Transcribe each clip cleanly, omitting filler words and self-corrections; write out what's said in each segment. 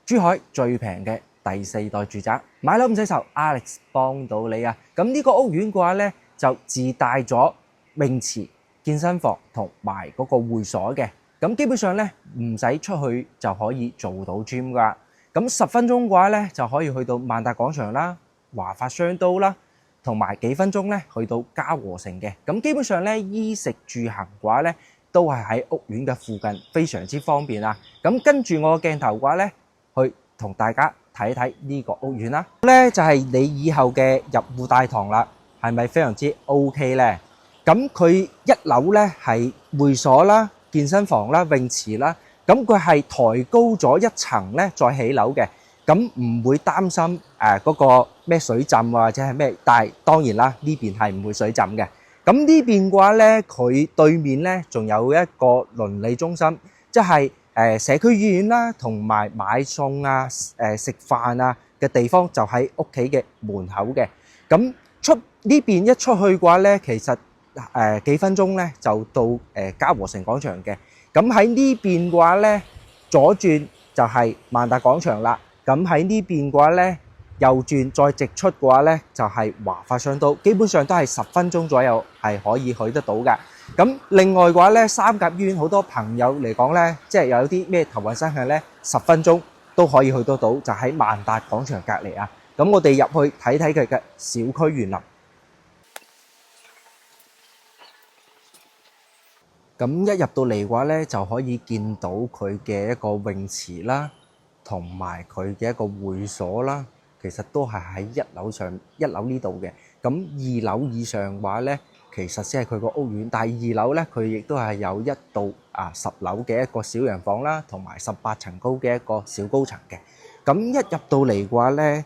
珠海最平嘅第四代住宅，買樓唔使愁 ，Alex 幫到你啊！咁呢個屋苑嘅話呢，就自帶咗泳池、健身房同埋嗰個會所嘅。咁基本上呢，唔使出去就可以做到 gym 噶。咁10分鐘嘅話呢，就可以去到萬達廣場啦、華發商都啦，同埋幾分鐘呢去到嘉禾城嘅。咁基本上呢，衣食住行嘅話呢，都係喺屋苑嘅附近，非常之方便啊！咁跟住我個鏡頭嘅話呢，去同大家睇睇呢個屋苑啦。呢就係你以後嘅入戶大堂啦，係咪非常之 OK 呢？咁佢一樓呢係會所啦、健身房啦、泳池啦，咁佢係抬高咗一層呢再起樓嘅，咁唔會擔心嗰個咩水浸或者係咩，但係當然啦，呢邊係唔會水浸嘅。咁呢邊嘅話呢，佢對面呢仲有一個鄰里中心，即係社區醫院啦，同埋買餸啊、食飯啊嘅地方就喺屋企嘅門口嘅。咁出呢邊一出去嘅話呢，其實幾分鐘呢就到嘉禾城廣場嘅。咁喺呢邊嘅話呢，左轉就係萬達廣場啦。咁喺呢邊嘅話呢，右轉再直出嘅話呢，就係華發商都，基本上都係10分鐘左右係可以去得到嘅。咁另外嘅話呢，三甲醫院好多朋友嚟講呢，即係有啲咩頭暈身㷫呢，10分鐘都可以去得到，就喺萬達廣場隔離啊。咁我哋入去睇睇佢嘅小區園林。咁一入到嚟嘅話呢，就可以見到佢嘅一個泳池啦，同埋佢嘅一個會所啦。其實都係喺一樓呢度嘅。咁2樓以上嘅話呢，其實先係佢個屋苑。但係2樓呢，佢亦都係有1到10樓嘅一個小洋房啦，同埋18層高嘅一個小高層嘅。咁一入到嚟嘅話呢，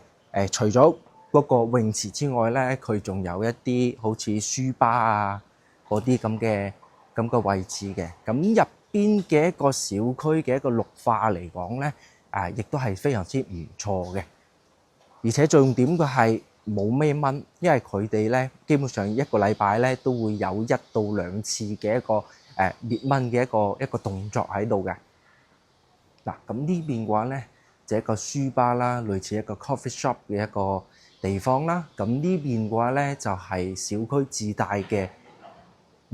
除咗嗰個泳池之外呢，佢仲有一啲好似書吧啊嗰啲咁嘅位置嘅。咁入邊嘅一個小區嘅一個綠化嚟講呢，亦都係非常之唔錯嘅。而且重點佢係冇咩蚊，因為佢哋呢基本上1個禮拜呢都會有1到2次嘅一個滅蚊嘅一個動作喺度嘅。嗱，咁呢邊嘅話呢，就一個書吧啦，類似一個 coffee shop 嘅一個地方啦。咁呢邊嘅話呢，就係小區自帶嘅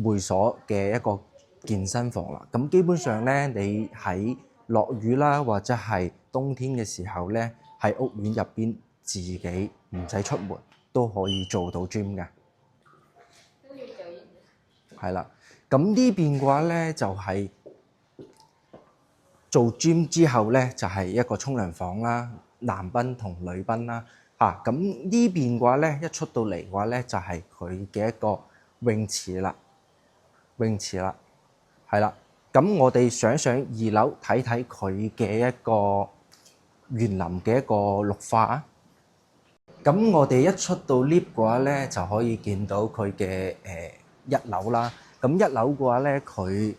會所嘅一個健身房啦。咁基本上呢，你喺落雨啦，或者係冬天嘅時候呢，喺屋苑入邊自己唔使出門都可以做到 gym 嘅。係啦，咁呢邊嘅話呢，就係做 gym 之後呢，就係一個沖涼房啦，男賓同女賓啦。咁呢邊嘅話呢，一出到嚟嘅話呢，就係佢嘅一個泳池啦，係啦。咁我哋上2樓睇睇佢嘅一個園林嘅一個綠化啊。咁我哋一出到 lift 嘅話呢，就可以見到佢嘅1樓啦。咁1樓嘅話呢，佢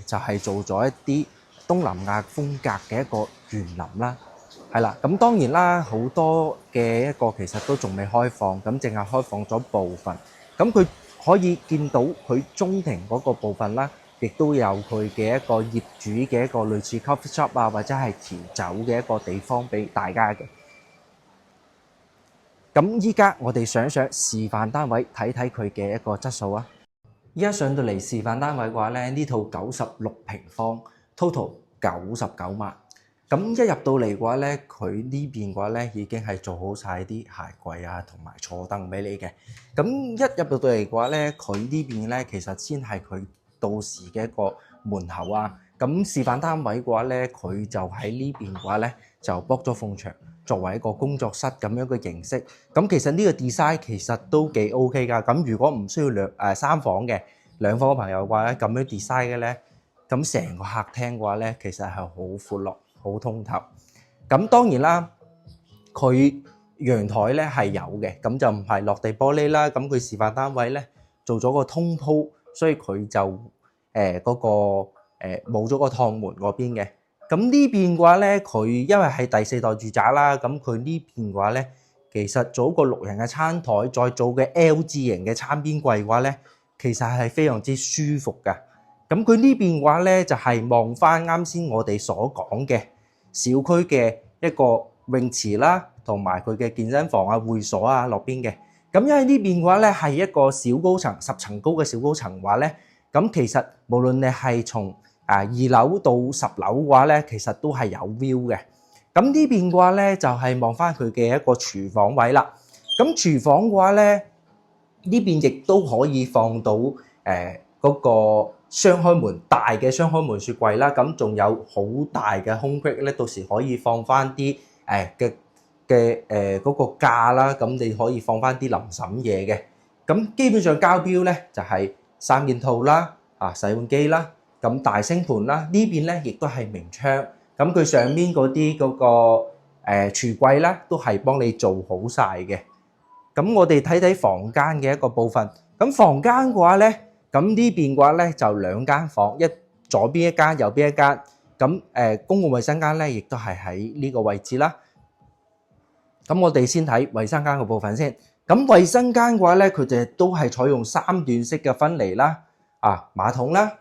就係做咗一啲東南亞風格嘅一個園林啦。係啦，咁當然啦，好多嘅一個其實都仲未開放，咁淨係開放咗部分。咁佢可以見到佢中庭嗰個部分啦，亦都有佢嘅一個業主嘅一個類似 coffee shop 啊，或者係調酒嘅一個地方俾大家嘅。咁依家我哋上示範單位睇睇佢嘅一個質素啊！依家上到嚟示範單位嘅話咧，呢套96平方 ，total 99萬。咁一入到嚟嘅話咧，佢呢邊嘅話咧已經係做好晒啲鞋櫃啊，同埋坐凳俾你嘅。咁一入到嚟嘅話咧，佢呢邊咧其實先係佢到時嘅一個門口啊。咁示範單位嘅話咧，佢就喺呢邊嘅話咧就剝咗埲牆，作為一個工作室咁樣嘅形式。咁其實呢個 design 其實都幾 OK 㗎。咁如果唔需要3房嘅2房嘅朋友嘅話咧，咁樣 design 嘅咧，咁成個客廳嘅話咧，其實係好闊落，好通透。咁當然啦，佢陽台咧係有嘅，咁就唔係落地玻璃啦。咁佢示範單位咧做咗個通鋪，所以佢就嗰個冇咗個趟門嗰邊嘅。咁呢邊嘅話咧，佢因為係第4代住宅啦，咁佢呢邊嘅話咧，其實做個6人嘅餐台，再做嘅 L 字型嘅餐邊櫃嘅話咧，其實係非常之舒服㗎。咁佢呢邊嘅話咧，就係望翻啱先我哋所講嘅小區嘅一個泳池啦，同埋佢嘅健身房啊、會所啊落邊嘅。咁因為呢邊嘅話咧係一個小高層，10層高嘅小高層嘅話咧，咁其實無論你係從2樓到10樓嘅話咧，其實都係有 view 嘅。咁呢邊嘅話咧就係望翻佢嘅一個廚房位啦。咁廚房嘅話咧，呢邊亦都可以放到嗰個雙開門大嘅雙開門雪櫃啦。咁仲有好大嘅空隙咧，到時可以放翻啲嗰個架啦。咁你可以放翻啲臨審嘢嘅。咁基本上交標咧就係3件套啦，洗碗機啦，咁大星盤啦。呢邊咧亦都係明窗。咁佢上面嗰啲嗰個櫥櫃啦，都係幫你做好晒嘅。咁我哋睇睇房間嘅一個部分。咁房間嘅話咧，咁呢邊嘅話咧就2間房，左邊一間，右邊一間。咁公共衛生間咧，亦都係喺呢個位置啦。咁我哋先睇衛生間嘅部分先。咁衛生間嘅話咧，佢哋都係採用3段式嘅分離啦。馬桶啦、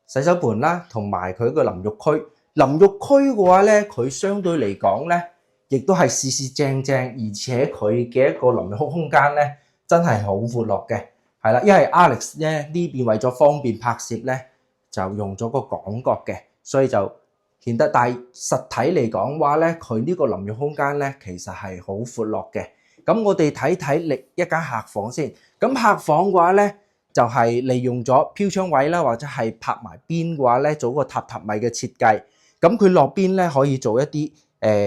洗手盆啦，同埋佢個淋浴區。淋浴區嘅話咧，佢相對嚟講咧，亦都係四四正正，而且佢嘅一個淋浴空間咧，真係好闊落嘅。係啦，因為 Alex 咧呢邊為咗方便拍攝咧，就用咗個廣角嘅，所以就顯得。但係實體嚟講話咧，佢呢個淋浴空間咧，其實係好闊落嘅。咁我哋睇睇另一間客房先。咁客房嘅話咧，就係利用咗飄窗位啦，或者係拍埋邊嘅話咧，做個榻榻米嘅設計。咁佢落邊咧可以做一啲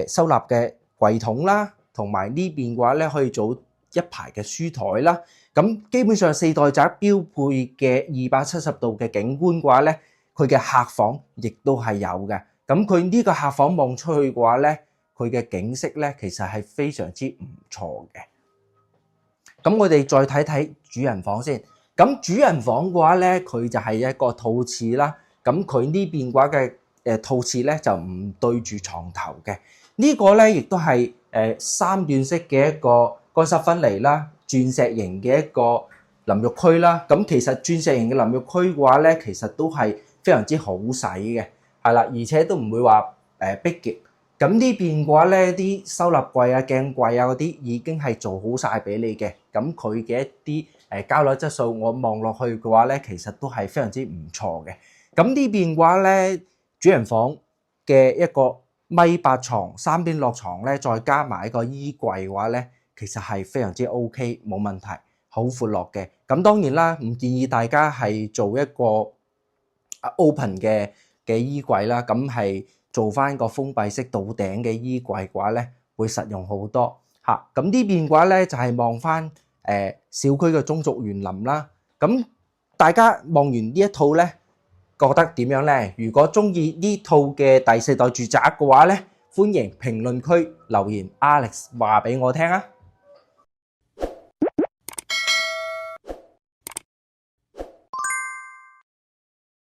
收納嘅櫃桶啦，同埋呢邊嘅話咧可以做一排嘅書台啦。咁基本上4代宅標配嘅270度嘅景觀嘅話咧，佢嘅客房亦都係有嘅。咁佢呢個客房望出去嘅話咧，佢嘅景色咧其實係非常之唔錯嘅。咁我哋再睇睇主人房先。咁主人房嘅話咧，佢就係一個套廁啦。咁佢呢邊嘅話嘅套廁咧就唔對住床頭嘅。呢個咧亦都係3段式嘅一個乾濕分離啦，鑽石型嘅一個淋浴區啦。咁其實鑽石型嘅淋浴區嘅話咧，其實都係非常之好洗嘅，係啦，而且都唔會話逼極。咁呢邊嘅話咧，啲收納櫃啊、鏡櫃啊嗰啲已經係做好晒俾你嘅。咁佢嘅一啲膠粒質素，我望落去嘅話咧，其實都係非常之唔錯嘅。咁呢邊嘅話咧，主人房嘅一個1.8床3邊落床咧，再加埋一個衣櫃嘅話咧，其實係非常之 OK， 冇問題，好闊落嘅。咁當然啦，唔建議大家係做一個open 嘅衣櫃啦，咁係做翻個封閉式到頂嘅衣櫃嘅話咧，會實用好多嚇。咁呢邊嘅話咧，就係望翻小區嘅中軸園林啦。咁大家望完呢一套咧，覺得點樣呢？如果中意呢套嘅第4代住宅嘅話呢，歡迎評論區留言 Alex 話俾我聽啊！